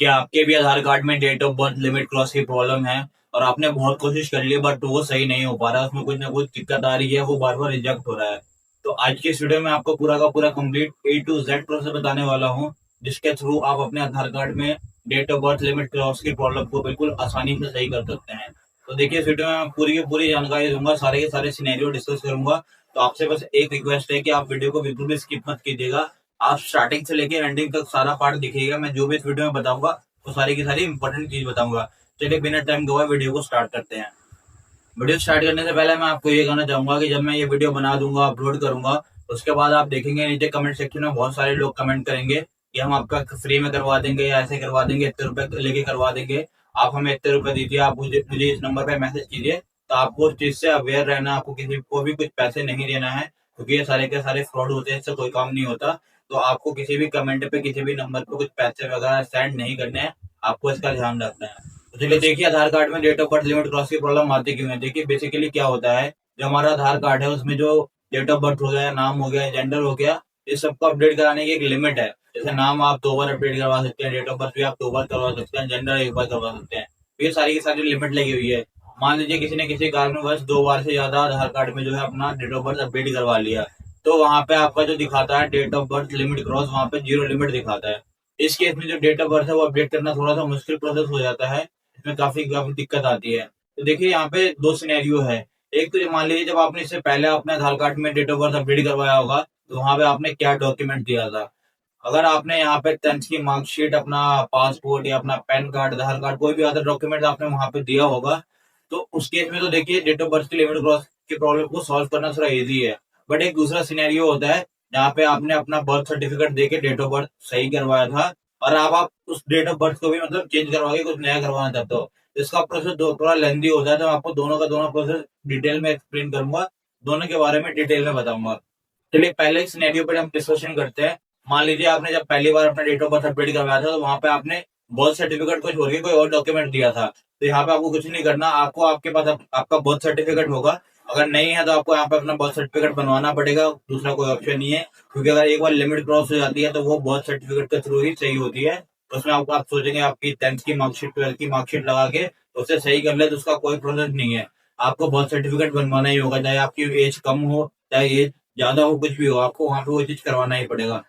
क्या आपके भी आधार कार्ड में date of birth limit cross की प्रॉब्लम है और आपने बहुत कोशिश कर ली बट वो सही नहीं हो पा रहा है, उसमें कुछ ना कुछ दिक्कत आ रही है, वो बार बार रिजेक्ट हो रहा है। तो आज की इस वीडियो में आपको पूरा का पूरा complete A to Z process बताने वाला हूँ, जिसके थ्रू आप अपने आधार कार्ड में date of birth limit cross की प्रॉब्लम को बिल्कुल आसानी से सही कर सकते हैं। तो देखिए, इस वीडियो में मैं पूरी की पूरी जानकारी दूंगा, सारे के सारे सिनेरियो डिस्कस करूंगा। तो आपसे बस एक रिक्वेस्ट है कि आप वीडियो को बिल्कुल भी स्किप मत कीजिएगा। आप स्टार्टिंग से लेके एंडिंग तक सारा पार्ट देखिएगा। मैं जो भी इस वीडियो में बताऊंगा वो सारी की सारी इंपॉर्टेंट चीज बताऊंगा। चलिए बिना टाइम गवाए वीडियो को स्टार्ट करते हैं। वीडियो स्टार्ट करने से पहले मैं आपको ये कहना चाहूंगा कि जब मैं ये वीडियो बना दूंगा, अपलोड करूंगा, उसके बाद आप देखेंगे नीचे कमेंट सेक्शन में बहुत सारे लोग कमेंट करेंगे कि हम आपका फ्री में करवा देंगे या ऐसे करवा देंगे, इतने रुपए लेके करवा देंगे, आप हमें इतने रुपए दीजिए, आप मुझे मुझे इस नंबर पे मैसेज कीजिए। तो आपको उस चीज से अवेयर रहना, आपको किसी को भी कुछ पैसे नहीं देना है, क्योंकि ये सारे के सारे फ्रॉड होते हैं, इससे कोई काम नहीं होता। तो आपको किसी भी कमेंट पे किसी भी नंबर पे कुछ पैसे वगैरह सेंड नहीं करने हैं, आपको इसका ध्यान रखना है। तो चलिए देखिए, आधार कार्ड में date of birth limit cross की प्रॉब्लम आती क्यों है। देखिए बेसिकली क्या होता है, जो हमारा आधार कार्ड है उसमें जो डेट ऑफ बर्थ हो गया, नाम हो गया, जेंडर हो गया, इस सबको अपडेट कराने की एक लिमिट है। जैसे नाम आप 2 बार अपडेट करवा सकते हैं, डेट ऑफ बर्थ भी आप 2 बार करवा सकते हैं, जेंडर 1 बार करवा सकते हैं। तो ये सारी की सारी लिमिट लगी हुई है। मान लीजिए किसी ने किसी कारणवश 2 बार से ज्यादा आधार कार्ड में जो है अपना डेट ऑफ बर्थ अपडेट करवा लिया, तो वहां पे आपका जो दिखाता है date of birth limit cross, वहां पे 0 लिमिट दिखाता है। इस केस में जो डेट ऑफ बर्थ है वो अपडेट करना थोड़ा सा मुश्किल प्रोसेस हो जाता है, इसमें काफी काफी दिक्कत आती है। तो देखिए यहाँ पे दो सिनेरियो है। एक तो मान लीजिए जब आपने इससे पहले अपने आधार कार्ड में डेट ऑफ बर्थ अपडेट करवाया होगा, तो वहां पे आपने क्या डॉक्यूमेंट दिया था। अगर आपने यहाँ पे 10th की मार्कशीट, अपना पासपोर्ट या अपना पैन कार्ड, आधार कार्ड, कोई भी अदर डॉक्यूमेंट आपने वहां पे दिया होगा, तो उस केस में तो देखिए डेट ऑफ बर्थ की लिमिट क्रॉस की प्रॉब्लम को सॉल्व करना थोड़ा इजी है। बट एक दूसरा सिनेरियो होता है जहाँ पे आपने अपना बर्थ सर्टिफिकेट देके डेट ऑफ बर्थ सही करवाया था, और अब आप उस डेट ऑफ बर्थ को भी मतलब चेंज करवा के कुछ नया करवाना चाहते हो। इसका प्रोसेस थोड़ा लेंदी होता है, तो आपको दोनों का दोनों प्रोसेस डिटेल में एक्सप्लेन करूंगा, दोनों के बारे में डिटेल में बताऊंगा। चलिए पहले सिनेरियो पर हम डिस्कशन करते हैं। मान लीजिए आपने जब पहली बार अपना डेट ऑफ बर्थ अपडेट करवाया था, तो वहां पे आपने बर्थ सर्टिफिकेट को छोड़ के कोई और डॉक्यूमेंट दिया था। तो यहाँ पे आपको कुछ नहीं करना, आपको आपके पास आपका बर्थ सर्टिफिकेट होगा। अगर नहीं है तो आपको यहाँ पे अपना बर्थ सर्टिफिकेट बनवाना पड़ेगा, दूसरा कोई ऑप्शन नहीं है। क्योंकि अगर एक बार लिमिट क्रॉस हो जाती है तो वो बर्थ सर्टिफिकेट के थ्रू ही सही होती है। उसमें आपको आप सोचेंगे आपकी 10th की मार्कशीट, 12th की मार्कशीट लगा के उसे सही कर ले, तो उसका कोई प्रोसेस नहीं है। आपको बर्थ सर्टिफिकेट बनवाना ही होगा, चाहे आपकी एज कम हो चाहे एज ज्यादा हो, कुछ भी हो, आपको वहां पे वो चीज करवाना ही पड़ेगा।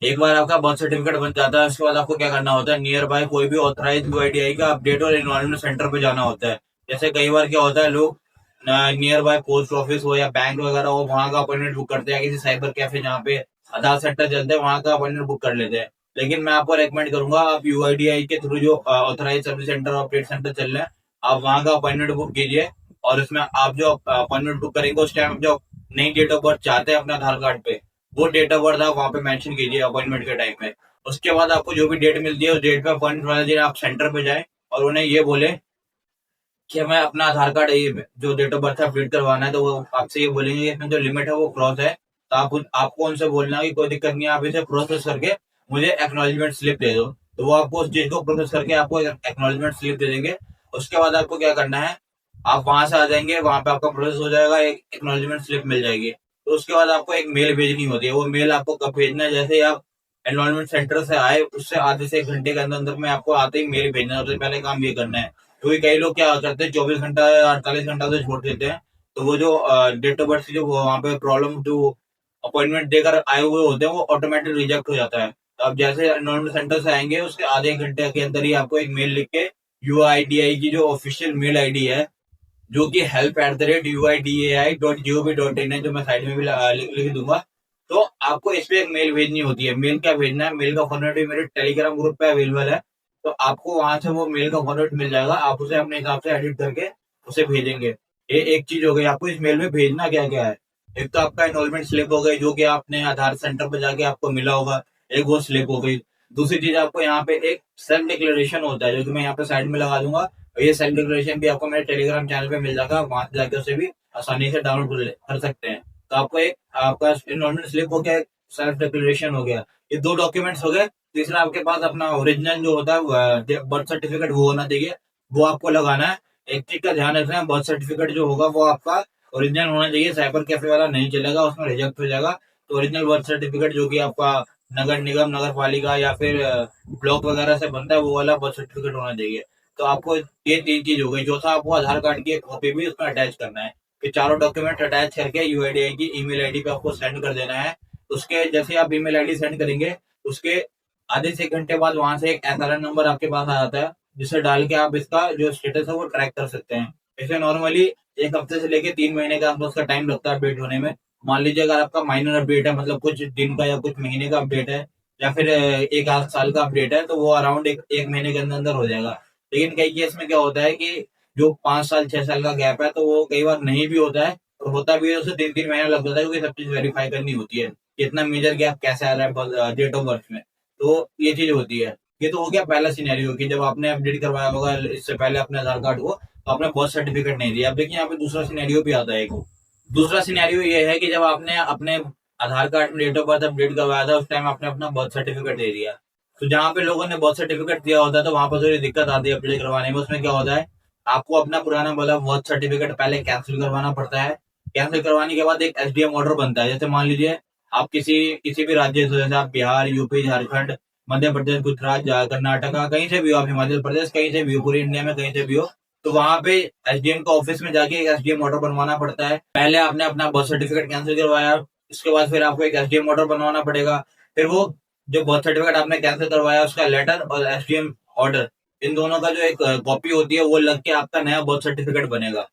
एक बार आपका बर्थ सर्टिफिकेट बन जाता है, उसके बाद आपको क्या करना होता है, नियर बाय कोई भी ऑथराइज यूआईडीआई का अपडेट और एनरोलमेंट सेंटर पे जाना होता है। जैसे कई बार क्या होता है, लोग नियर बाय पोस्ट ऑफिस हो या बैंक वगैरह हो, वहां का अपॉइंटमेंट बुक करते हैं, किसी साइबर कैफे जहाँ पे आधार सेंटर चलते हैं वहां का अपॉइंटमेंट बुक कर लेते हैं। लेकिन मैं आपको रेकमेंड करूंगा, आप यूआईडीआई के थ्रू जो ऑथराइज सर्विस सेंटर और अपडेट सेंटर चल रहे हैं, आप वहां का अपॉइंटमेंट बुक कीजिए। और उसमें आप जो अपॉइंटमेंट बुक करेंगे उस टाइम जो नई डेट ऑफ बर्थ चाहते हैं अपने आधार कार्ड पे, वो डेट ऑफ बर्थ आप वहां पे मेंशन कीजिए अपॉइंटमेंट के टाइम में। उसके बाद आपको जो भी डेट मिलती है उस डेट पे अपॉइंटमेंट वाले दिन आप सेंटर पे जाएं और उन्हें ये बोले कि हमें अपना आधार कार्ड ये जो डेट ऑफ बर्थ है अपडेट करवाना है। तो वो आपसे ये बोलेंगे कि इसमें जो लिमिट है वो क्रॉस है। तो आपको उनसे बोलना है कि कोई दिक्कत नहीं है, आप इसे प्रोसेस करके मुझे एक्नॉलेजमेंट स्लिप दे दो। तो वो आपको उस चीज को प्रोसेस करके आपको एक्नॉलेजमेंट स्लिप दे देंगे। उसके बाद आपको क्या करना है, आप वहां से आ जाएंगे, वहां पे आपका प्रोसेस हो जाएगा, एक एक्नॉलेजमेंट स्लिप मिल जाएगी। तो उसके बाद आपको एक मेल भेजनी होती है। वो मेल आपको कब भेजना है, जैसे ही आप एनरोलमेंट सेंटर से आए उससे आधे से 1 घंटे के अंदर अंदर में आपको आते ही मेल भेजना है। सबसे पहले काम ये करना है, क्योंकि कई लोग क्या करते हैं 24 घंटा या 48 घंटा से छोड़ देते हैं। तो वो जो डेट ऑफ बर्थ की जो वहाँ पे प्रॉब्लम, जो अपॉइंटमेंट देकर आए हुए होते हैं, वो ऑटोमेटिक रिजेक्ट हो जाता है। तो आप जैसे एनरोलमेंट सेंटर से आएंगे उसके आधे 1 घंटे के अंदर ही आपको एक मेल लिख के यूआईडीआई की जो ऑफिशियल मेल आईडी है, जो कि help@uidai.gov.in है, जो मैं साइड में भी लिख दूंगा। तो आपको इस पे एक मेल भेजनी होती है। मेल क्या भेजना है, मेल का फॉर्मेट भी मेरे टेलीग्राम ग्रुप पे अवेलेबल है। तो आपको वहां से वो मेल का फॉर्मेट मिल जाएगा, आप उसे अपने हिसाब से एडिट करके उसे भेजेंगे। ये एक चीज हो गई, आपको इस मेल में भेजना क्या क्या है। एक तो आपका एनरोलमेंट स्लिप हो गई, जो कि आपने आधार सेंटर पर जाके आपको मिला होगा, एक वो स्लिप हो गई। दूसरी चीज, आपको यहाँ पे एक सेल्फ डिक्लेरेशन होता है, जो कि मैं यहाँ पे साइड में लगा दूंगा। और ये सेल्फ डिक्लेरेशन भी आपको मेरे टेलीग्राम चैनल पे मिल जाएगा, वहां से जाके उसे भी आसानी से डाउनलोड कर सकते हैं। तो आपको एक आपका एनरोलमेंट स्लिप हो गया, एक सेल्फ डिक्लेरेशन हो गया, ये 2 डॉक्यूमेंट्स हो गए। तीसरा आपके पास अपना ओरिजिनल जो होता है बर्थ सर्टिफिकेट, वो होना चाहिए, वो आपको लगाना है। एक चीज का ध्यान रखना है, बर्थ सर्टिफिकेट जो होगा वो आपका ओरिजिनल होना चाहिए, साइबर कैफे वाला नहीं चलेगा, उसमें रिजेक्ट हो जाएगा। तो ओरिजिनल बर्थ सर्टिफिकेट जो कि आपका नगर निगम, नगर पालिका या फिर ब्लॉक वगैरह से बनता है, वो वाला बर्थ सर्टिफिकेट होना चाहिए। तो आपको ये 3 चीज हो गई। चौथा, आपको आधार कार्ड की एक कॉपी भी उसमें अटैच करना है। ये चारों डॉक्यूमेंट अटैच करके यूआईडीआई की ईमेल आईडी पे आपको सेंड कर देना है। उसके जैसे आप ईमेल आईडी सेंड करेंगे, उसके आधे से 1 घंटे बाद वहां से एक एसएलएन नंबर आपके पास आ जाता है, जिसे डाल के आप इसका जो स्टेटस है वो ट्रैक कर सकते हैं। इसे नॉर्मली 1 हफ्ते से लेके 3 महीने के आसपास का टाइम लगता है अपडेट होने में। मान लीजिए अगर आपका माइनर अपडेट है, मतलब कुछ दिन का या कुछ महीने का अपडेट है, या फिर एक आध साल का अपडेट है, तो वो अराउंड एक महीने के अंदर अंदर हो जाएगा। लेकिन कई केस में क्या होता है कि जो 5 साल 6 साल का गैप है, तो वो कई बार नहीं भी होता है, और होता भी है उसे 3-3 महीना लग जाता है, क्योंकि सब चीज वेरीफाई करनी होती है कि इतना मेजर गैप कैसे आ रहा है डेट ऑफ बर्थ में। तो ये चीज होती है। ये तो हो गया पहला सिनेरियो कि जब आपने अपडेट करवाया होगा इससे पहले अपने आधार कार्ड को, तो आपने बर्थ सर्टिफिकेट नहीं दिया। अब देखिए यहाँ पे दूसरा सिनेरियो भी आता है एक। दूसरा सिनेरियो ये है कि जब आपने अपने आधार कार्ड में डेट ऑफ बर्थ अपडेट करवाया था, उस टाइम आपने अपना बर्थ सर्टिफिकेट दे दिया। तो जहाँ पे लोगों ने बर्थ सर्टिफिकेट दिया होता है, तो वहां पर थोड़ी दिक्कत आती है अपडेट करवाने में। उसमें क्या होता है, आपको अपना पुराना वाला बर्थ सर्टिफिकेट पहले कैंसिल करवाना पड़ता है। कैंसिल करवाने के बाद एक एसडीएम ऑर्डर बनता है। जैसे मान लीजिए आप किसी किसी भी राज्य से, जैसे आप बिहार, यूपी, झारखंड, मध्य प्रदेश, गुजरात, कर्नाटका, कहीं से भी हो आप, हिमाचल प्रदेश, कहीं से भी हो, पूरी इंडिया में कहीं से भी हो, तो वहां पे एसडीएम का ऑफिस में जाके एक एसडीएम ऑर्डर बनवाना पड़ता है। पहले आपने अपना बर्थ सर्टिफिकेट कैंसिल करवाया, इसके बाद फिर आपको एक एसडीएम ऑर्डर बनवाना पड़ेगा। फिर वो जो बर्थ सर्टिफिकेट आपने कैंसिल करवाया उसका लेटर और एसडीएम ऑर्डर, इन दोनों का जो एक कॉपी होती है, वो लग के आपका नया बर्थ सर्टिफिकेट बनेगा।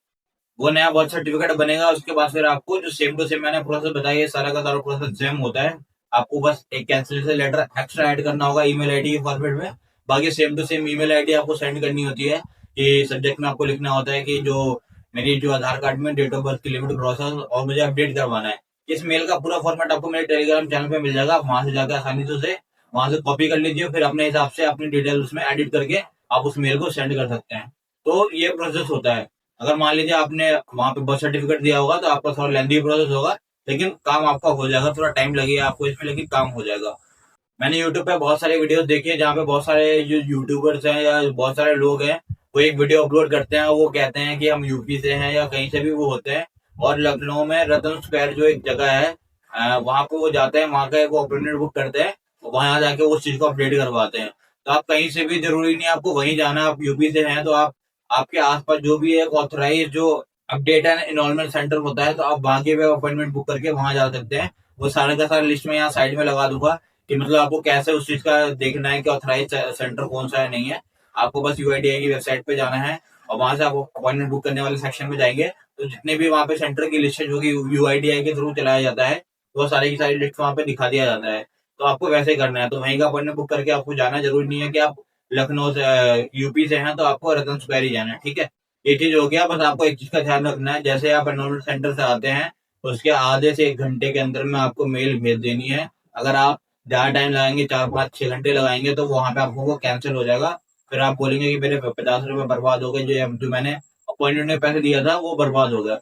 वो नया बर्थ सर्टिफिकेट बनेगा। उसके बाद फिर आपको जो सेम टू सेम मैंने प्रोसेस बताया, ये सारा का सारा प्रोसेस सेम होता है। आपको बस एक कैंसिलेशन लेटर एक्स्ट्रा ऐड करना होगा ईमेल आईडी के फॉर्मेट में। बाकी same to same email ID आपको सेंड करनी होती है। कि सब्जेक्ट में आपको लिखना होता है कि जो मेरी जो आधार कार्ड में डेट ऑफ बर्थ की लिमिट क्रॉस है और मुझे अपडेट करवाना है। इस मेल का पूरा फॉर्मेट आपको मेरे टेलीग्राम चैनल पे मिल जाएगा। आप वहां से जाकर आसानी से उसे वहां से कॉपी कर लीजिए, फिर अपने हिसाब से अपनी डिटेल उसमें एडिट करके आप उस मेल को सेंड कर सकते हैं। तो ये प्रोसेस होता है। अगर मान लीजिए आपने वहां पे बर्थ सर्टिफिकेट दिया होगा, तो आपका थोड़ा लेंदी प्रोसेस होगा, लेकिन काम आपका हो जाएगा। थोड़ा टाइम लगेगा आपको इसमें, लेकिन काम हो जाएगा। मैंने यूट्यूब पे बहुत सारे वीडियोस देखे हैं, जहाँ पे बहुत सारे जो यूट्यूबर्स हैं या बहुत सारे लोग हैं, वो एक वीडियो अपलोड करते हैं। वो कहते हैं कि हम यूपी से हैं या कहीं से भी वो होते हैं, और लखनऊ में रतन स्क्वायर जो एक जगह है, वहां पे वो जाते हैं, वहां का एक अपॉइंटमेंट बुक करते हैं, वहां जाके उस चीज को अपडेट करवाते हैं। तो आप कहीं से भी, जरूरी नहीं आपको वहीं जाना। आप यूपी से हैं तो आप आपके आसपास जो भी एक ऑथराइज जो अपडेट एंड एनरोलमेंट सेंटर होता है, तो आप वहां के अपॉइंटमेंट बुक करके वहां जा सकते हैं। वो सारे का सारा लिस्ट में यहाँ साइड में लगा दूंगा कि मतलब आपको कैसे उस चीज का देखना है कि ऑथराइज सेंटर कौन सा है, नहीं है। आपको बस यूआईडीआई की वेबसाइट पे जाना है, और वहां से आप अपॉइंटमेंट बुक करने वाले सेक्शन में जाएंगे, तो जितने भी वहां पे सेंटर की लिस्ट है जो कि यूआईडीआई के थ्रू चलाया जाता है, वो सारी की सारी लिस्ट वहां पे दिखा दिया जाता है। तो आपको वैसे ही करना है। तो वहीं का अपॉइंटमेंट बुक करके आपको जाना जरूरी नहीं है कि आप लखनऊ से यूपी से हैं तो आपको रतन स्क्वायर ही जाना है, ठीक है। ये चीज हो गया। बस आपको एक चीज का ध्यान रखना है, जैसे आप एनरोलमेंट सेंटर से आते हैं, उसके आधे से 1 घंटे के अंदर में आपको मेल भेज देनी है। अगर आप ज्यादा टाइम लगाएंगे, 4-5-6 घंटे लगाएंगे, तो वहां पे आपको वो कैंसिल हो जाएगा। फिर आप बोलेंगे कि मेरे 50 रुपए बर्बाद हो गए, जो मैंने अपॉइंटमेंट में पैसे दिया था वो बर्बाद हो गया।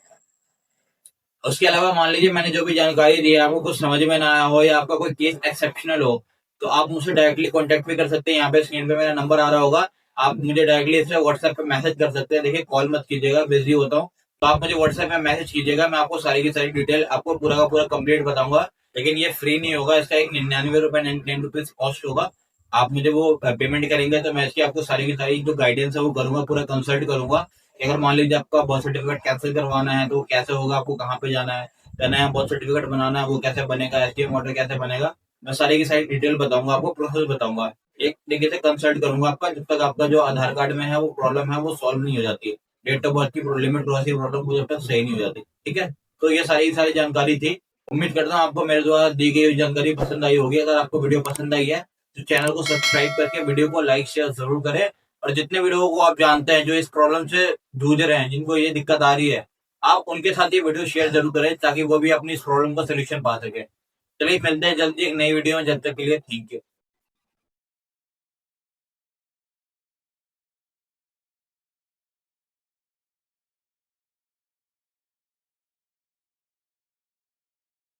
उसके अलावा मान लीजिए मैंने जो भी जानकारी दी है, आपको कुछ समझ में ना आया हो या आपका कोई केस एक्सेप्शनल हो, तो आप मुझसे डायरेक्टली कांटेक्ट भी कर सकते हैं। यहाँ पे स्क्रीन पे मेरा नंबर आ रहा होगा, आप मुझे डायरेक्टली इससे व्हाट्सएप पे मैसेज कर सकते हैं। देखिए कॉल मत कीजिएगा, बिजी होता हूँ, तो आप मुझे व्हाट्सएप पे मैसेज कीजिएगा। मैं आपको सारी की सारी डिटेल आपको पूरा का पूरा कंप्लीट बताऊंगा। लेकिन ये फ्री नहीं होगा, इसका एक 99 रुपए 99 रुपीज कॉस्ट होगा। आप मुझे वो पेमेंट करेंगे तो मैं इसकी आपको सारी की सारी जो गाइडेंस है वो करूंगा, पूरा कंसल्ट करूंगा। अगर मान लीजिए आपका बर्थ सर्टिफिकेट कैंसिल करवाना है तो कैसे होगा, आपको कहाँ पे जाना है, नया बर्थ सर्टिफिकेट बनाना है वो कैसे बनेगा, एसडीएम ऑर्डर कैसे बनेगा, मैं सारी की सारी डिटेल बताऊंगा, आपको प्रोसेस बताऊंगा। एक तरीके से कंसल्ट करूंगा आपका, जब तक आपका जो आधार कार्ड में है वो प्रॉब्लम है वो सॉल्व नहीं हो जाती है। डेट ऑफ बर्थ की लिमिट क्रॉस की प्रॉब्लम जब तक सही नहीं हो जाती, ठीक है। तो ये सारी की सारी जानकारी थी। उम्मीद करता हूँ आपको मेरे द्वारा दी गई जानकारी पसंद आई होगी। अगर आपको वीडियो पसंद आई है तो चैनल को सब्सक्राइब करके वीडियो को लाइक शेयर जरूर करें। और जितने भी लोगों को आप जानते हैं जो इस प्रॉब्लम से जूझ रहे हैं, जिनको ये दिक्कत आ रही है, आप उनके साथ ये वीडियो शेयर जरूर करें, ताकि वो भी अपनी इस प्रॉब्लम का सोल्यूशन पा सके। चलिए मिलते हैं जल्दी एक नई वीडियो में, जब तक के लिए थैंक यू।